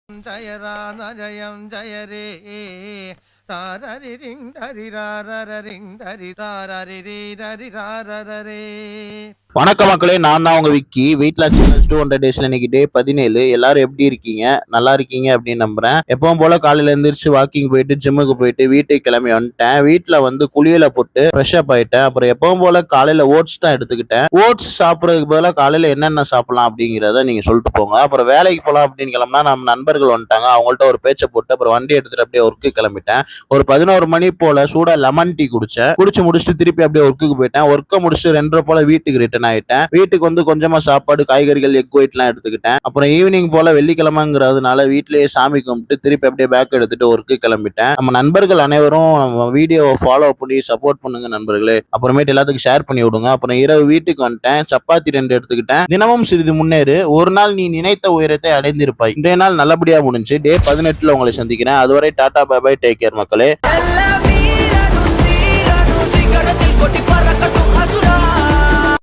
जय राम जयं जय रे ताररि रिंग धरि रारर रिंग धरि राररि रे धरि रारर रे. வணக்கம் மக்களே, நான் தான் உங்க விக்கி. வெயிட் லாஸ் 200 டேஸ்ல இன்னைக்கு டே 17. எல்லாரும் எப்படி இருக்கீங்க? நல்லா இருக்கீங்க அப்படின்னு நம்புறேன். எப்பவும் போல காலையில எழுந்திரிச்சு வாக்கிங் போயிட்டு ஜிம்முக்கு போயிட்டு வீட்டுக்கு கிளம்பி வந்துட்டேன். வீட்டுல வந்து குளியல போட்டு ஃப்ரெஷ் அப் ஆயிட்டேன். அப்புறம் எப்பவும் போல காலையில ஓட்ஸ் தான் எடுத்துக்கிட்டேன். ஓட்ஸ் சாப்பிடறதுக்கு பதிலாக காலையில என்னென்ன சாப்பிடலாம் அப்படிங்கிறத நீங்க சொல்லிட்டு போங்க. அப்புறம் வேலைக்கு போலாம் அப்படின்னு கிளம்பினா நம்ம நண்பர்கள் வந்துட்டாங்க. அவங்கள்ட்ட ஒரு பேச்சை போட்டு அப்புறம் வண்டி எடுத்துட்டு அப்படியே ஒர்க்கு கிளம்பிட்டேன். ஒரு 11 மணி போல சூடா லெமன் டீ குடிச்சேன். குடிச்சு முடிச்சுட்டு திருப்பி அப்படியே ஒர்க்குக்கு போயிட்டேன். ஒர்க்கை முடிச்சு 2:30 போல வீட்டுக்கு ரிட்டர்ன் ஆயிட்டேன். வீட்டுக்கு வந்து கொஞ்சமா சாப்பாடு, காய்கறிகள், எக் ஒயிட் எல்லாம் எடுத்துக்கிட்டேன். அப்புறம் ஈவினிங் போல வெள்ளிக்கிழமைங்கிறதுனால வீட்லயே சாமி கும்பிட்டு திருப்பி அப்படியே பேக் எடுத்துட்டு ஒர்க்கு கிளம்பிட்டேன். நம்ம நண்பர்கள் அனைவரும் நம்ம வீடியோவை ஃபாலோ பண்ணி சப்போர்ட் பண்ணுங்க நண்பர்களே. அப்புறமேட்டு எல்லாத்துக்கும் ஷேர் பண்ணி விடுங்க. அப்புறம் இரவு வீட்டுக்கு வந்துட்டேன். சப்பாத்தி 2 எடுத்துக்கிட்டேன். தினமும் சிறிது முன்னேறு, ஒரு நாள் நீ நினைத்த உயரத்தை அடைந்திருப்பாய். இன்றைய நாள் நல்லபடியா முடிஞ்சு டே 18 உங்களை சந்திக்கிறேன். அதுவரை டாடா, பை பை, டேக் கேர் மக்களே.